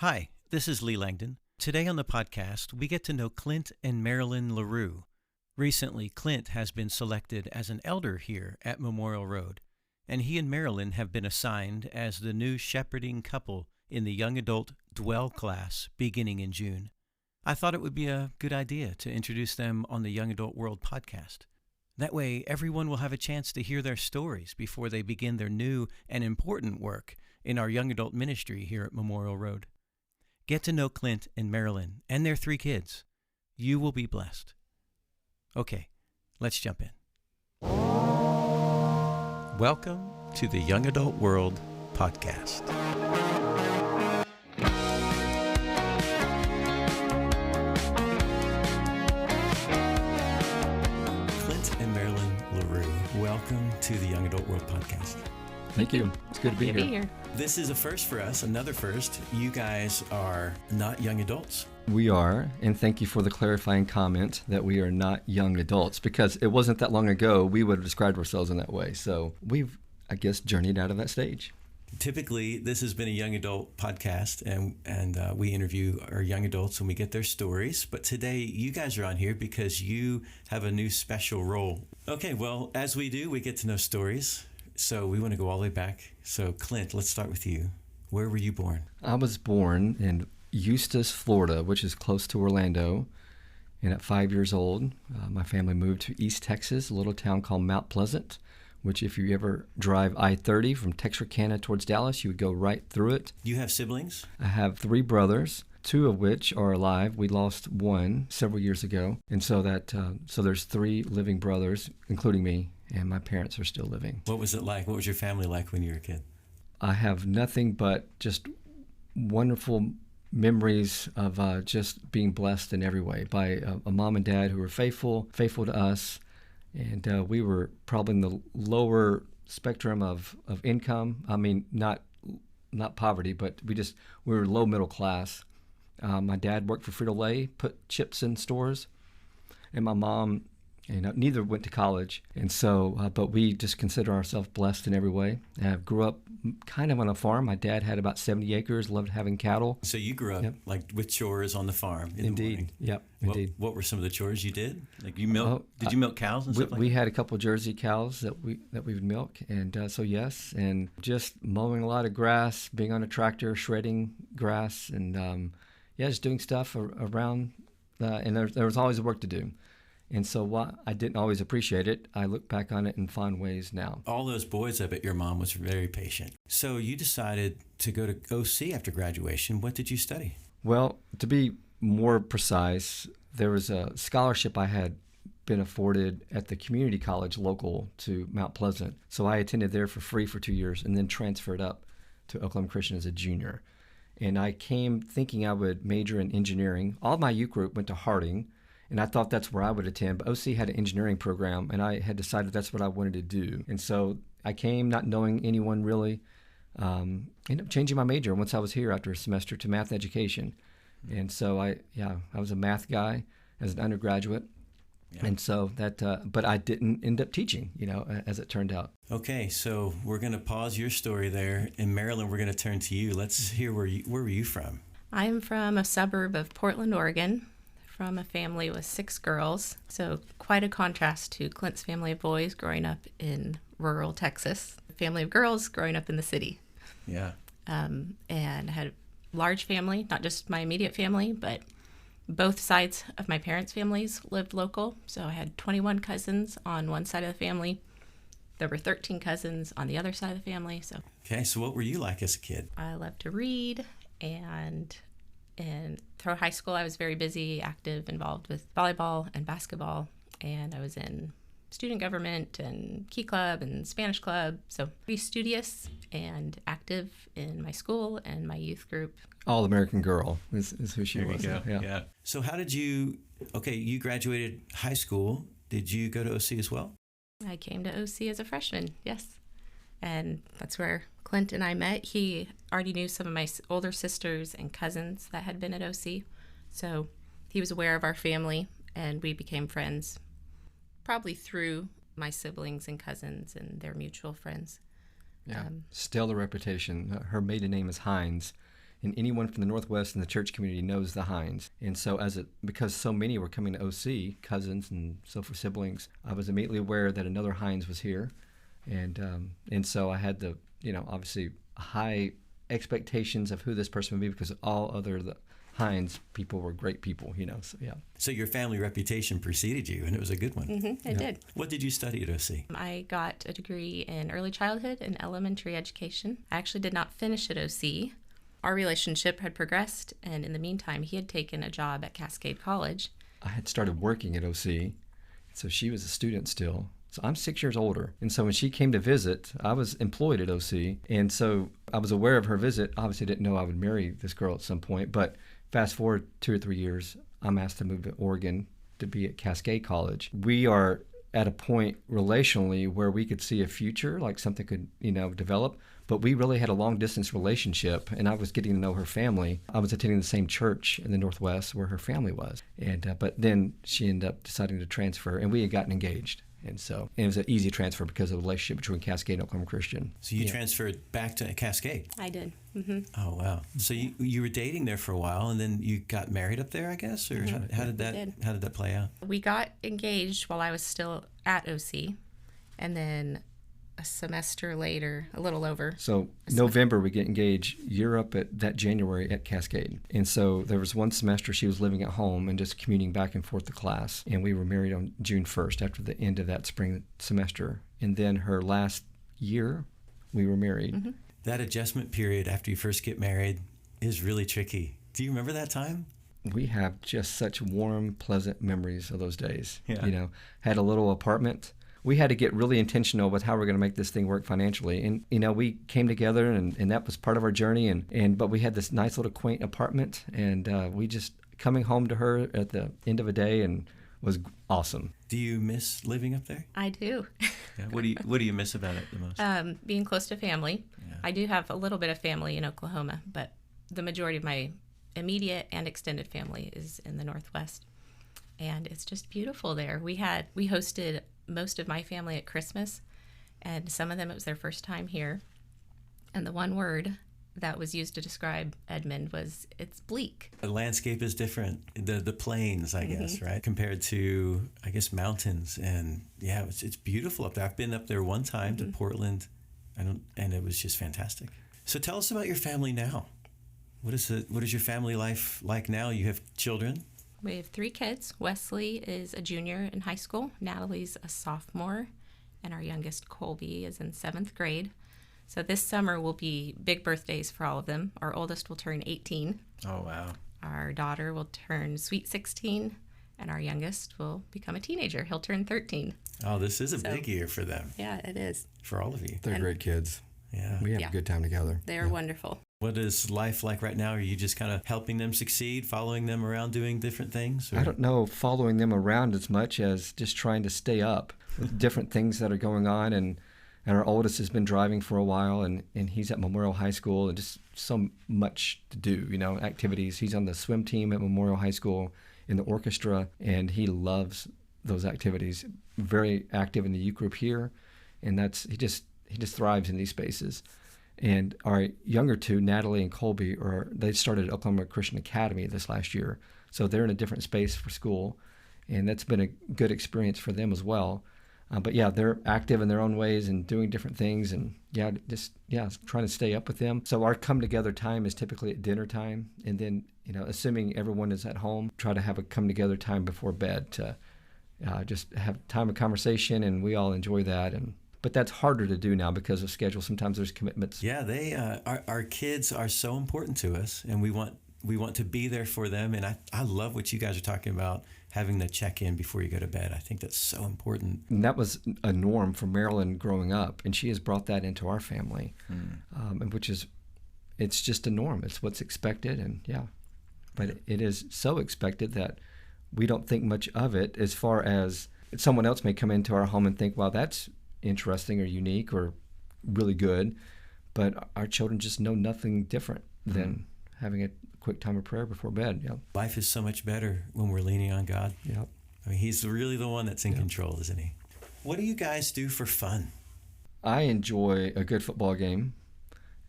Hi, this is Lee Langdon. Today on the podcast, we get to know Clint and Marilyn LaRue. Recently, Clint has been selected as an elder here at Memorial Road, and he and Marilyn have been assigned as the new shepherding couple in the young adult Dwell class beginning in June. I thought it would be a good idea to introduce them on the Young Adult World podcast. That way, everyone will have a chance to hear their stories before they begin their new and important work in our young adult ministry here at Memorial Road. Get to know Clint and Marilyn and their 3 kids. You will be blessed. Okay, let's jump in. Welcome to the Young Adult World podcast. Clint and Marilyn LaRue, welcome to the Young Adult World podcast. Thank you. It's good to be here. This is a first for us, another first. You guys are not young adults. We are, and thank you for the clarifying comment that we are not young adults, because it wasn't that long ago we would have described ourselves in that way. So we've, I guess, journeyed out of that stage. Typically, this has been a young adult podcast, and we interview our young adults and we get their stories. But today, you guys are on here because you have a new special role. Okay, well, as we do, we get to know stories. So we want to go all the way back. So Clint, let's start with you. Where were you born? I was born in Eustis, Florida, which is close to Orlando. And at 5 years old, my family moved to East Texas, a little town called Mount Pleasant, which if you ever drive I-30 from Texarkana towards Dallas, you would go right through it. You have siblings? I have 3 brothers, 2 of which are alive. We lost one several years ago. And so there's 3 living brothers, including me. And my parents are still living. What was it like? What was your family like when you were a kid? I have nothing but just wonderful memories of just being blessed in every way by a mom and dad who were faithful to us. And we were probably in the lower spectrum of income. I mean, not poverty, but we were low middle class. My dad worked for Frito-Lay, put chips in stores, and my mom, neither went to college, and so, but we just consider ourselves blessed in every way. I grew up kind of on a farm. My dad had about 70 acres, loved having cattle. So you grew up like with chores on the farm in the morning. Yep, indeed. What were some of the chores you did? Like you milk? Did you milk cows and stuff like that? We had a couple of Jersey cows that we would milk, and so yes, and just mowing a lot of grass, being on a tractor, shredding grass, and just doing stuff around. And there was always work to do. And so while I didn't always appreciate it, I look back on it in fond ways now. All those boys, I bet your mom was very patient. So you decided to go to OC after graduation. What did you study? Well, to be more precise, there was a scholarship I had been afforded at the community college local to Mount Pleasant. So I attended there for free for 2 years and then transferred up to Oklahoma Christian as a junior. And I came thinking I would major in engineering. All of my youth group went to Harding, and I thought that's where I would attend, but OC had an engineering program, and I had decided that's what I wanted to do. And so I came not knowing anyone really, ended up changing my major once I was here after a semester to math education. And so I was a math guy as an undergraduate. Yeah. And so but I didn't end up teaching, as it turned out. Okay, so we're going to pause your story there. And Marilyn, we're going to turn to you. Let's hear where were you from? I'm from a suburb of Portland, Oregon, from a family with 6 girls. So quite a contrast to Clint's family of boys growing up in rural Texas, family of girls growing up in the city. Yeah. And I had a large family, not just my immediate family, but both sides of my parents' families lived local. So I had 21 cousins on one side of the family. There were 13 cousins on the other side of the family. Okay, so what were you like as a kid? I loved to read, and through high school, I was very busy, active, involved with volleyball and basketball, and I was in student government and Key Club and Spanish Club, so pretty studious and active in my school and my youth group. All-American girl is who she was. There we go. Yeah. So how did you graduated high school. Did you go to OC as well? I came to OC as a freshman, yes. And that's where Clint and I met. He already knew some of my older sisters and cousins that had been at OC. So he was aware of our family, and we became friends probably through my siblings and cousins and their mutual friends. Yeah, stellar reputation. Her maiden name is Hines, and anyone from the Northwest and the church community knows the Hines. And so because so many were coming to OC, cousins and so forth, siblings, I was immediately aware that another Hines was here. And so I had obviously high expectations of who this person would be, because all other Hines people were great people, so yeah. So your family reputation preceded you, and it was a good one. It did. What did you study at OC? I got a degree in early childhood and elementary education. I actually did not finish at OC. Our relationship had progressed, and in the meantime, he had taken a job at Cascade College. I had started working at OC, so she was a student still. So I'm 6 years older. And so when she came to visit, I was employed at OC. And so I was aware of her visit. Obviously didn't know I would marry this girl at some point. But fast forward 2 or 3 years, I'm asked to move to Oregon to be at Cascade College. We are at a point relationally where we could see a future, like something could, develop. But we really had a long distance relationship, and I was getting to know her family. I was attending the same church in the Northwest where her family was. And but then she ended up deciding to transfer, and we had gotten engaged. And so it was an easy transfer because of the relationship between Cascade and Oklahoma Christian. So you transferred back to Cascade? I did. Oh, wow. So you were dating there for a while, and then you got married up there, I guess? Or how did that play out? We got engaged while I was still at OC, and then a semester later, a little over. So November we get engaged. You're up at that January at Cascade. And so there was one semester she was living at home and just commuting back and forth to class. And we were married on June 1st after the end of that spring semester. And then her last year, we were married. That adjustment period after you first get married is really tricky. Do you remember that time? We have just such warm, pleasant memories of those days. Yeah. Had a little apartment. We had to get really intentional with how we're going to make this thing work financially. And, we came together, and that was part of our journey. But we had this nice little quaint apartment, and we just coming home to her at the end of a day and was awesome. Do you miss living up there? I do. Yeah. What do you miss about it the most? Being close to family. Yeah. I do have a little bit of family in Oklahoma, but the majority of my immediate and extended family is in the Northwest. And it's just beautiful there. We hosted most of my family at Christmas, and some of them, it was their first time here. And the one word that was used to describe Edmond was, it's bleak. The landscape is different. The plains, I guess, right? Compared to, I guess, mountains. And yeah, it's beautiful up there. I've been up there one time to Portland, and it was just fantastic. So tell us about your family now. What is your family life like now? You have children? We have 3 kids. Wesley is a junior in high school. Natalie's a sophomore. And our youngest, Colby, is in 7th grade. So this summer will be big birthdays for all of them. Our oldest will turn 18. Oh, wow. Our daughter will turn sweet 16. And our youngest will become a teenager. He'll turn 13. Oh, this is a big year for them. Yeah, it is. For all of you. They're great kids. Yeah. We have a good time together. They are wonderful. What is life like right now? Are you just kind of helping them succeed, following them around, doing different things? Or? I don't know, following them around as much as just trying to stay up with different things that are going on. And our oldest has been driving for a while, and he's at Memorial High School, and just so much to do, activities. He's on the swim team at Memorial High School in the orchestra, and he loves those activities. Very active in the youth group here, and he just thrives in these spaces. And our younger 2, Natalie and Colby, they started at Oklahoma Christian Academy this last year. So they're in a different space for school, and that's been a good experience for them as well. But yeah, they're active in their own ways and doing different things, and trying to stay up with them. So our come together time is typically at dinner time, and then assuming everyone is at home, try to have a come together time before bed to just have time of conversation, and we all enjoy that. But that's harder to do now because of schedule. Sometimes there's commitments. Yeah, our kids are so important to us, and we want to be there for them. And I love what you guys are talking about, having the check-in before you go to bed. I think that's so important. And that was a norm for Marilyn growing up, and she has brought that into our family, and it's just a norm. It's what's expected, and but it is so expected that we don't think much of it. As far as someone else may come into our home and think, "Well, that's interesting or unique or really good," but our children just know nothing different than having a quick time of prayer before bed. Life is so much better when we're leaning on God. I mean, he's really the one that's in control, isn't he? What do you guys do for fun? I enjoy a good football game,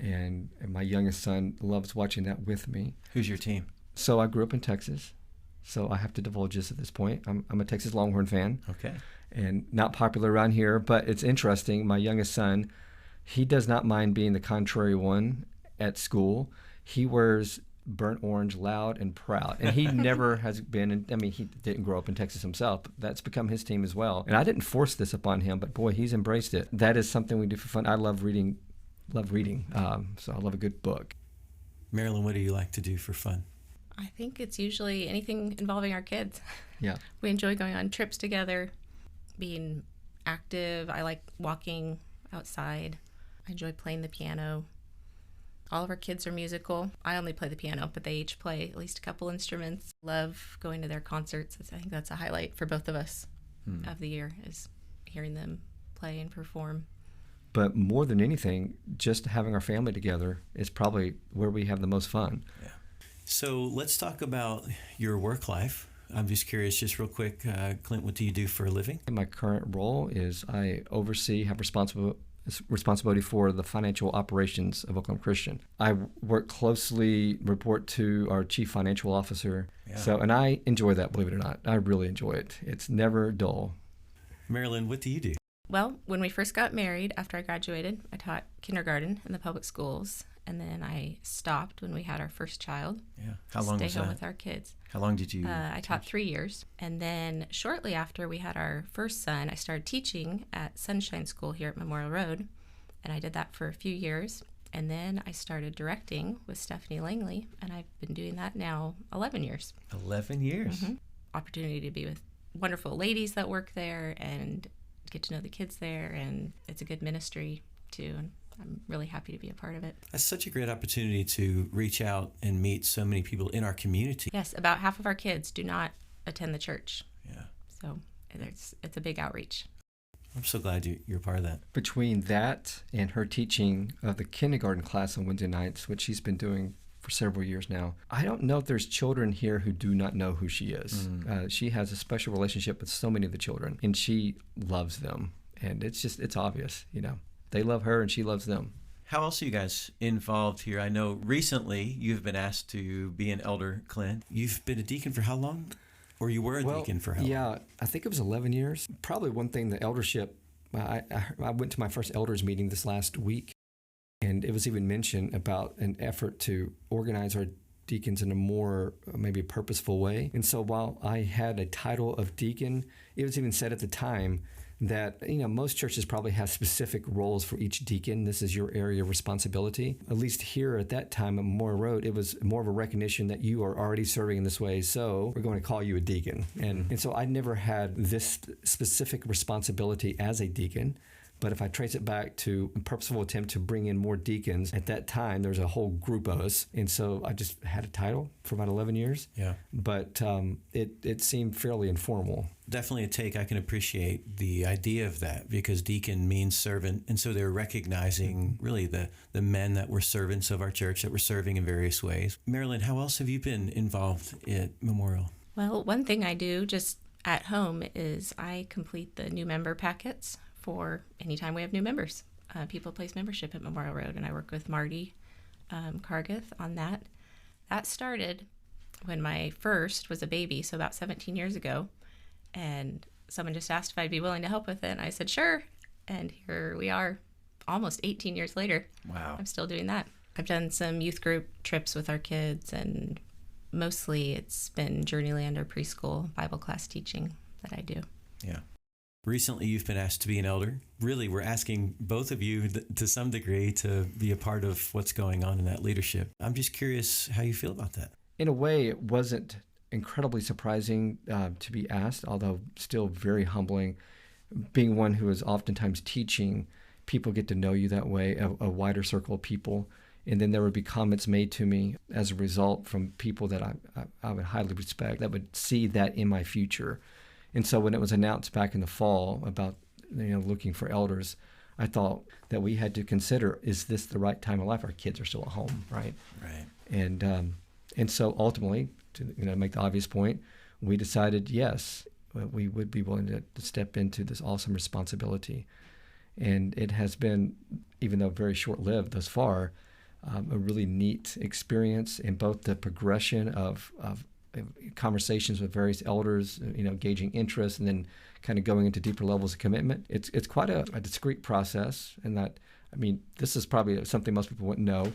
and my youngest son loves watching that with me. Who's your team? So I grew up in Texas, so I have to divulge this at this point. I'm a Texas Longhorn fan. Okay. And not popular around here, but it's interesting. My youngest son, he does not mind being the contrary one at school. He wears burnt orange loud and proud, and he never has been he didn't grow up in Texas himself, but that's become his team as well. And I didn't force this upon him, but boy, he's embraced it. That is something we do for fun. I love reading, so I love a good book. Marilyn, what do you like to do for fun? I think it's usually anything involving our kids. Yeah. We enjoy going on trips together, being active. I like walking outside. I enjoy playing the piano. All of our kids are musical. I only play the piano, but they each play at least a couple instruments. Love going to their concerts. I think that's a highlight for both of us of the year, is hearing them play and perform. But more than anything, just having our family together is probably where we have the most fun. Yeah. So let's talk about your work life. I'm just curious, just real quick, Clint, what do you do for a living? My current role is I have responsibility for the financial operations of Oklahoma Christian. I work closely, report to our chief financial officer. Yeah. And I enjoy that, believe it or not. I really enjoy it. It's never dull. Marilyn, what do you do? Well, when we first got married, after I graduated, I taught kindergarten in the public schools, and then I stopped when we had our first child. Yeah. How long was that? Stay home with our kids. How long did you I taught 3 years. And then shortly after we had our first son, I started teaching at Sunshine School here at Memorial Road, and I did that for a few years. And then I started directing with Stephanie Langley, and I've been doing that now 11 years. 11 years? Mm-hmm. Opportunity to be with wonderful ladies that work there and get to know the kids there, and it's a good ministry too, and I'm really happy to be a part of it. That's such a great opportunity to reach out and meet so many people in our community. Yes, about half of our kids do not attend the church. Yeah. So it's a big outreach. I'm so glad you're part of that. Between that and her teaching of the kindergarten class on Wednesday nights, which she's been doing for several years now, I don't know if there's children here who do not know who she is. She has a special relationship with so many of the children, and she loves them. And it's obvious, They love her and she loves them. How else are you guys involved here? I know recently you've been asked to be an elder, Clint. You've been a deacon for how long? Or you were a deacon for how long? Yeah, I think it was 11 years. Probably one thing, the eldership, I went to my first elders meeting this last week, and it was even mentioned about an effort to organize our deacons in a more maybe purposeful way. And so while I had a title of deacon, it was even said at the time that, most churches probably have specific roles for each deacon. This is your area of responsibility. At least here at that time at Memorial Road, it was more of a recognition that you are already serving in this way, so we're going to call you a deacon. And so I never had this specific responsibility as a deacon. But if I trace it back to a purposeful attempt to bring in more deacons, at that time, there was a whole group of us. And so I just had a title for about 11 years. Yeah. But it seemed fairly informal. Definitely a take. I can appreciate the idea of that, because deacon means servant. And so they're recognizing really the men that were servants of our church, that were serving in various ways. Marilyn, how else have you been involved at Memorial? Well, one thing I do just at home is I complete the new member packets for anytime we have new members. People place membership at Memorial Road, and I work with Marty Cargith on that. That started when my first was a baby, so about 17 years ago, and someone just asked if I'd be willing to help with it, and I said sure, and here we are almost 18 years later. Wow. I'm still doing that. I've done some youth group trips with our kids, and mostly it's been Journeyland or preschool Bible class teaching that I do. Yeah. Recently, you've been asked to be an elder. Really, we're asking both of you to some degree to be a part of what's going on in that leadership. I'm just curious how you feel about that. In a way, it wasn't incredibly surprising to be asked, although still very humbling. Being one who is oftentimes teaching, people get to know you that way, a wider circle of people. And then there would be comments made to me as a result from people that I would highly respect, that would see that in my future. And so when it was announced back in the fall about looking for elders, I thought that we had to consider, is this the right time of life? Our kids are still at home, right? Right. And so ultimately, to make the obvious point, we decided yes, we would be willing to step into this awesome responsibility. And it has been, even though very short-lived thus far, a really neat experience in both the progression of conversations with various elders, gauging interest, and then kind of going into deeper levels of commitment. It's quite a discrete process, and that, this is probably something most people wouldn't know.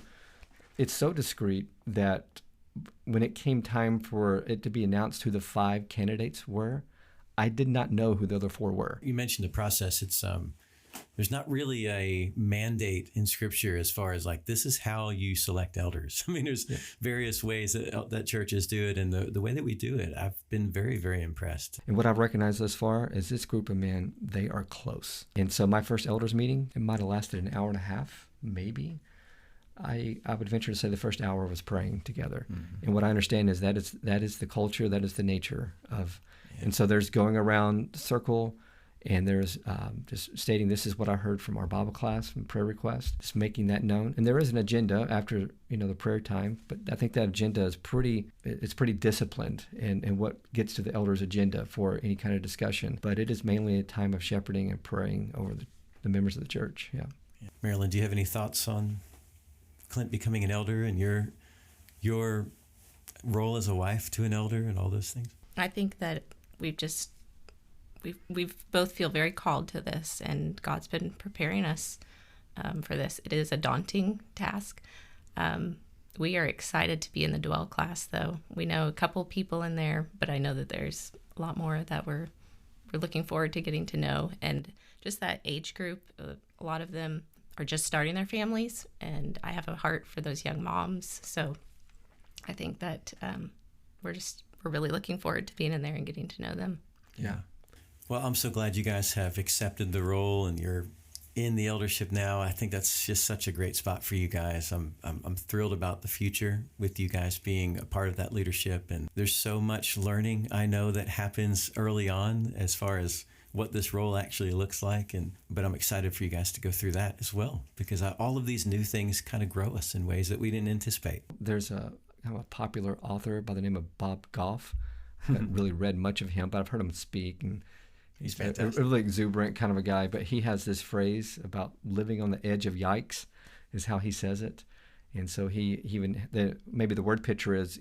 It's so discreet that when it came time for it to be announced who the 5 candidates were, I did not know who the other 4 were. You mentioned the process. It's there's not really a mandate in Scripture as far as like, this is how you select elders. There's various ways that churches do it, and the way that we do it, I've been very, very impressed. And what I've recognized thus far is this group of men, they are close. And so my first elders meeting, it might have lasted an hour and a half, maybe. I would venture to say the first hour was praying together. Mm-hmm. And what I understand is that is the culture, that is the nature of. Yeah. And so there's going around the circle, and there's just stating, this is what I heard from our Bible class and prayer request, just making that known. And there is an agenda after the prayer time, but I think that agenda is pretty disciplined in what gets to the elders' agenda for any kind of discussion. But it is mainly a time of shepherding and praying over the members of the church. Yeah. Marilyn, do you have any thoughts on Clint becoming an elder and your role as a wife to an elder and all those things? I think that we both feel very called to this, and God's been preparing us for this. It is a daunting task. We are excited to be in the Dwell class, though. We know a couple people in there, but I know that there's a lot more that we're looking forward to getting to know. And just that age group, a lot of them are just starting their families, and I have a heart for those young moms. So I think that we're really looking forward to being in there and getting to know them. Yeah. Well, I'm so glad you guys have accepted the role and you're in the eldership now. I think that's just such a great spot for you guys. I'm thrilled about the future with you guys being a part of that leadership. And there's so much learning I know that happens early on as far as what this role actually looks like. But I'm excited for you guys to go through that as well, because all of these new things kind of grow us in ways that we didn't anticipate. There's a popular author by the name of Bob Goff. I haven't really read much of him, but I've heard him speak, and he's fantastic. A really exuberant kind of a guy. But he has this phrase about living on the edge of yikes, is how he says it. And so maybe the word picture is,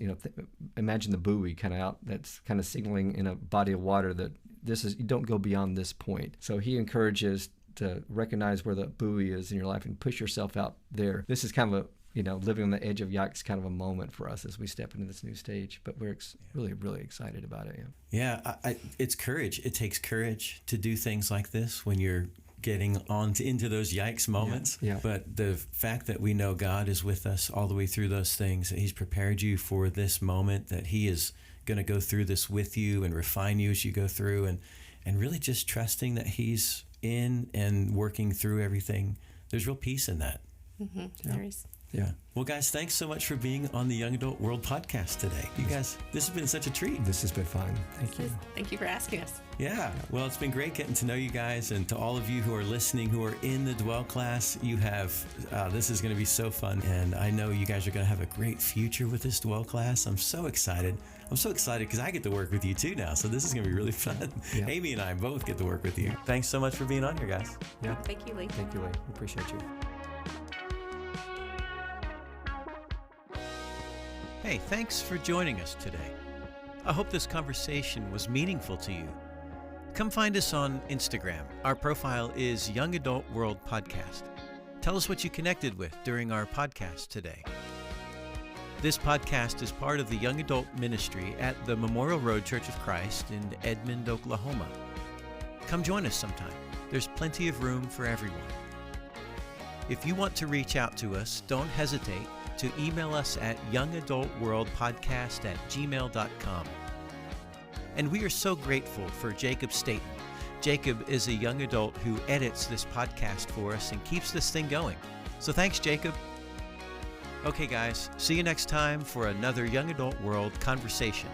imagine the buoy kind of out, that's kind of signaling in a body of water that you don't go beyond this point. So he encourages to recognize where the buoy is in your life and push yourself out there. This is kind of a living on the edge of yikes kind of a moment for us as we step into this new stage. But we're really, really excited about it. Yeah, it's courage. It takes courage to do things like this when you're getting into those yikes moments. Yeah. But the fact that we know God is with us all the way through those things, that He's prepared you for this moment, that He is going to go through this with you and refine you as you go through, and really just trusting that He's in and working through everything. There's real peace in that. Mm-hmm. Yeah. There is. Yeah. Well, guys, thanks so much for being on the Young Adult World podcast today. You guys, this has been such a treat. This has been fun. Thank you. Thank you for asking us. Yeah. Well, it's been great getting to know you guys, and to all of you who are listening, who are in the Dwell class, this is going to be so fun. And I know you guys are going to have a great future with this Dwell class. I'm so excited. I'm so excited because I get to work with you too now. So this is going to be really fun. Yeah. Amy and I both get to work with you. Thanks so much for being on here, guys. Yeah. Thank you, Lee. Thank you, Lee. We appreciate you. Hey, thanks for joining us today. I hope this conversation was meaningful to you. Come find us on Instagram. Our profile is Young Adult World Podcast. Tell us what you connected with during our podcast today. This podcast is part of the Young Adult Ministry at the Memorial Road Church of Christ in Edmond, Oklahoma. Come join us sometime. There's plenty of room for everyone. If you want to reach out to us, don't hesitate to email us at youngadultworldpodcast@gmail.com. And we are so grateful for Jacob Staten. Jacob is a young adult who edits this podcast for us and keeps this thing going. So thanks, Jacob. Okay, guys, see you next time for another Young Adult World conversation.